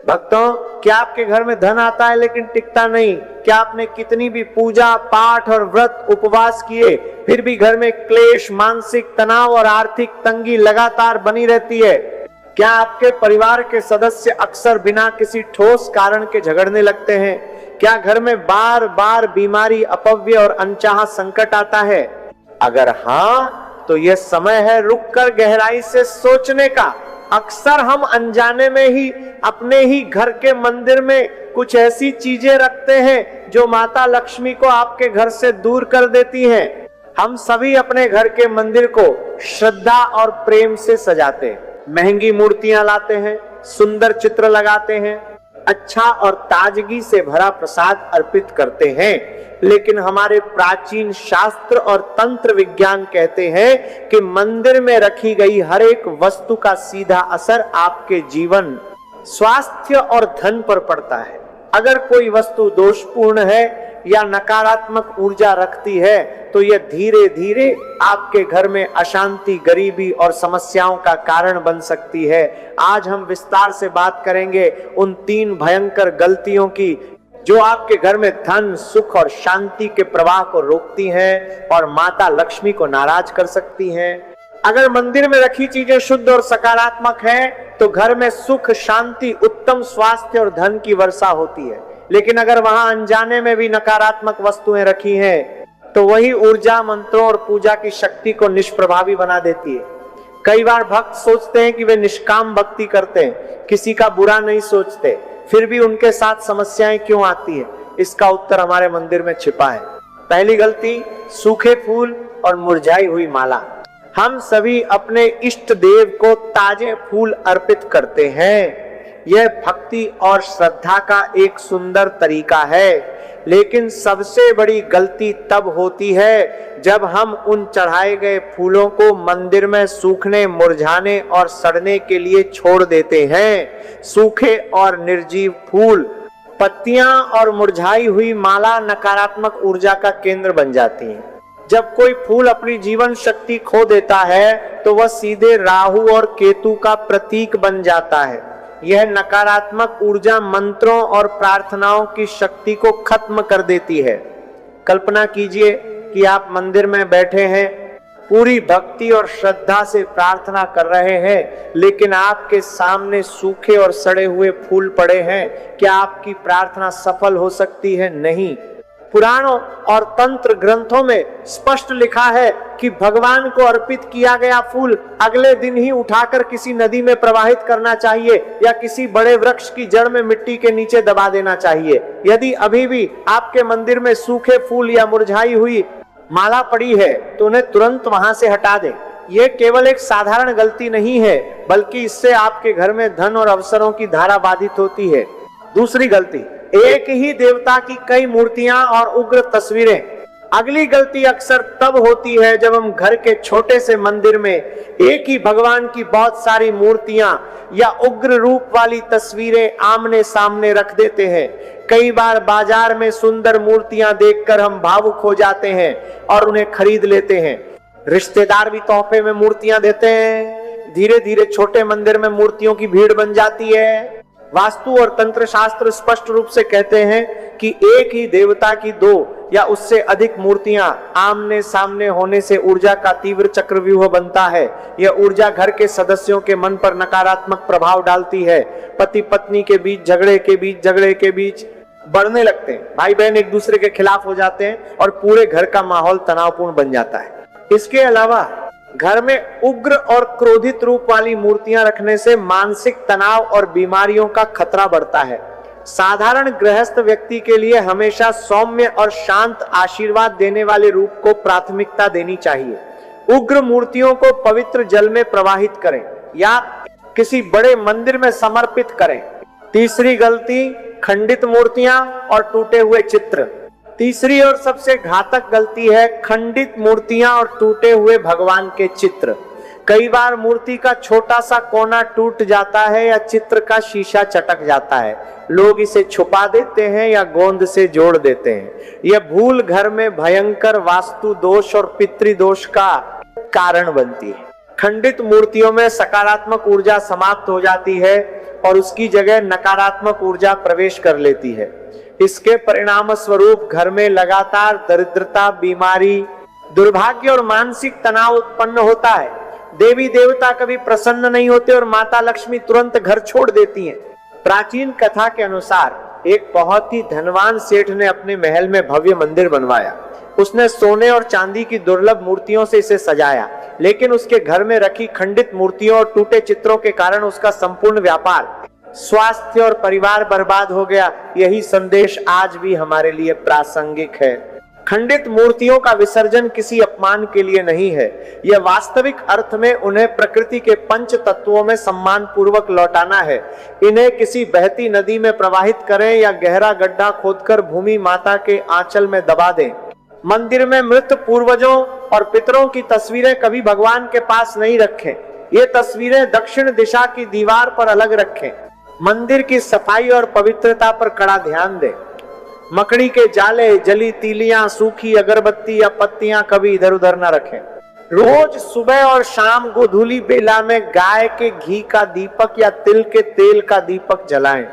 भक्तों, क्या आपके घर में धन आता है लेकिन टिकता नहीं? क्या आपने कितनी भी पूजा पाठ और व्रत उपवास किए फिर भी घर में क्लेश, मानसिक तनाव और आर्थिक तंगी लगातार बनी रहती है? क्या आपके परिवार के सदस्य अक्सर बिना किसी ठोस कारण के झगड़ने लगते हैं? क्या घर में बार बार बीमारी, अपव्यय और अनचाहा संकट आता है? अगर हाँ, तो यह समय है रुककर गहराई से सोचने का। अक्सर हम अनजाने में ही अपने ही घर के मंदिर में कुछ ऐसी चीजें रखते हैं जो माता लक्ष्मी को आपके घर से दूर कर देती हैं। हम सभी अपने घर के मंदिर को श्रद्धा और प्रेम से सजाते हैं, महंगी मूर्तियां लाते हैं, सुंदर चित्र लगाते हैं, अच्छा और ताजगी से भरा प्रसाद अर्पित करते हैं। लेकिन हमारे प्राचीन शास्त्र और तंत्र विज्ञान कहते हैं कि मंदिर में रखी गई हर एक वस्तु का सीधा असर आपके जीवन, स्वास्थ्य और धन पर पड़ता है। अगर कोई वस्तु दोषपूर्ण है या नकारात्मक ऊर्जा रखती है तो यह धीरे धीरे आपके घर में अशांति, गरीबी और समस्याओं का कारण बन सकती है। आज हम विस्तार से बात करेंगे उन 3 भयंकर गलतियों की जो आपके घर में धन, सुख और शांति के प्रवाह को रोकती हैं और माता लक्ष्मी को नाराज कर सकती हैं। अगर मंदिर में रखी चीजें शुद्ध और सकारात्मक हैं तो घर में सुख, शांति, उत्तम स्वास्थ्य और धन की वर्षा होती है। लेकिन अगर वहां अनजाने में भी नकारात्मक वस्तुएं रखी हैं तो वही ऊर्जा मंत्रों और पूजा की शक्ति को निष्प्रभावी बना देती है। कई बार भक्त सोचते हैं कि वे निष्काम भक्ति करते हैं, किसी का बुरा नहीं सोचते, फिर भी उनके साथ समस्याएं क्यों आती है? इसका उत्तर हमारे मंदिर में छिपा है। पहली गलती, सूखे फूल और मुरझाई हुई माला। हम सभी अपने इष्ट देव को ताजे फूल अर्पित करते हैं। यह भक्ति और श्रद्धा का एक सुंदर तरीका है, लेकिन सबसे बड़ी गलती तब होती है जब हम उन चढ़ाए गए फूलों को मंदिर में सूखने, मुरझाने और सड़ने के लिए छोड़ देते हैं। सूखे और निर्जीव फूल, पत्तियां और मुरझाई हुई माला नकारात्मक ऊर्जा का केंद्र बन जाती हैं। जब कोई फूल अपनी जीवन शक्ति खो देता है तो वह सीधे राहु और केतु का प्रतीक बन जाता है। यह नकारात्मक ऊर्जा मंत्रों और प्रार्थनाओं की शक्ति को खत्म कर देती है। कल्पना कीजिए कि आप मंदिर में बैठे हैं, पूरी भक्ति और श्रद्धा से प्रार्थना कर रहे हैं, लेकिन आपके सामने सूखे और सड़े हुए फूल पड़े हैं। क्या आपकी प्रार्थना सफल हो सकती है? नहीं। पुराणों और तंत्र ग्रंथों में स्पष्ट लिखा है कि भगवान को अर्पित किया गया फूल अगले दिन ही उठाकर किसी नदी में प्रवाहित करना चाहिए या किसी बड़े वृक्ष की जड़ में मिट्टी के नीचे दबा देना चाहिए। यदि अभी भी आपके मंदिर में सूखे फूल या मुरझाई हुई माला पड़ी है तो उन्हें तुरंत वहां से हटा दें। यह केवल एक साधारण गलती नहीं है, बल्कि इससे आपके घर में धन और अवसरों की धारा बाधित होती है। दूसरी गलती, एक ही देवता की कई मूर्तियां और उग्र तस्वीरें। अगली गलती अक्सर तब होती है जब हम घर के छोटे से मंदिर में एक ही भगवान की बहुत सारी मूर्तियां या उग्र रूप वाली तस्वीरें आमने सामने रख देते हैं। कई बार बाजार में सुंदर मूर्तियां देखकर हम भावुक हो जाते हैं और उन्हें खरीद लेते हैं। रिश्तेदार भी तोहफे में मूर्तियां देते हैं। धीरे धीरे छोटे मंदिर में मूर्तियों की भीड़ बन जाती है। वास्तु और तंत्र शास्त्र स्पष्ट रूप से कहते हैं कि एक ही देवता की 2 या उससे अधिक मूर्तियां आमने सामने होने से ऊर्जा का तीव्र चक्रव्यूह बनता है। यह ऊर्जा घर के सदस्यों के मन पर नकारात्मक प्रभाव डालती है। पति पत्नी के बीच झगड़े के बीच बढ़ने लगते हैं। भाई बहन एक दूसरे के खिलाफ हो जाते हैं और पूरे घर का माहौल तनावपूर्ण बन जाता है। इसके अलावा घर में उग्र और क्रोधित रूप वाली मूर्तियां रखने से मानसिक तनाव और बीमारियों का खतरा बढ़ता है। साधारण गृहस्थ व्यक्ति के लिए हमेशा सौम्य और शांत आशीर्वाद देने वाले रूप को प्राथमिकता देनी चाहिए। उग्र मूर्तियों को पवित्र जल में प्रवाहित करें या किसी बड़े मंदिर में समर्पित करें। तीसरी गलती, खंडित मूर्तियां और टूटे हुए चित्र। तीसरी और सबसे घातक गलती है खंडित मूर्तियां और टूटे हुए भगवान के चित्र। कई बार मूर्ति का छोटा सा कोना टूट जाता है या चित्र का शीशा चटक जाता है। लोग इसे छुपा देते हैं या गोंद से जोड़ देते हैं। यह भूल घर में भयंकर वास्तु दोष और पितृदोष का कारण बनती है। खंडित मूर्तियों में सकारात्मक ऊर्जा समाप्त हो जाती है और उसकी जगह नकारात्मक ऊर्जा प्रवेश कर लेती है। इसके परिणाम स्वरूप घर में लगातार दरिद्रता, बीमारी, दुर्भाग्य और मानसिक तनाव उत्पन्न होता है। देवी देवता कभी प्रसन्न नहीं होते और माता लक्ष्मी तुरंत घर छोड़ देती हैं। प्राचीन कथा के अनुसार एक बहुत ही धनवान सेठ ने अपने महल में भव्य मंदिर बनवाया। उसने सोने और चांदी की दुर्लभ मूर्तियों से इसे सजाया, लेकिन उसके घर में रखी खंडित मूर्तियों और टूटे चित्रों के कारण उसका संपूर्ण व्यापार, स्वास्थ्य और परिवार बर्बाद हो गया। यही संदेश आज भी हमारे लिए प्रासंगिक है। खंडित मूर्तियों का विसर्जन किसी अपमान के लिए नहीं है, यह वास्तविक अर्थ में उन्हें प्रकृति के पंच तत्वों में सम्मान पूर्वक लौटाना है। इन्हें किसी बहती नदी में प्रवाहित करें या गहरा गड्ढा खोदकर भूमि माता के आंचल में दबा दें। मंदिर में मृत पूर्वजों और पितरों की तस्वीरें कभी भगवान के पास नहीं रखें। ये तस्वीरें दक्षिण दिशा की दीवार पर अलग रखें। मंदिर की सफाई और पवित्रता पर कड़ा ध्यान दें। मकड़ी के जाले, जली तीलियां, सूखी अगरबत्ती या पत्तियां कभी इधर उधर न रखें। रोज सुबह और शाम गोधूली बेला में गाय के घी का दीपक या तिल के तेल का दीपक जलाएं।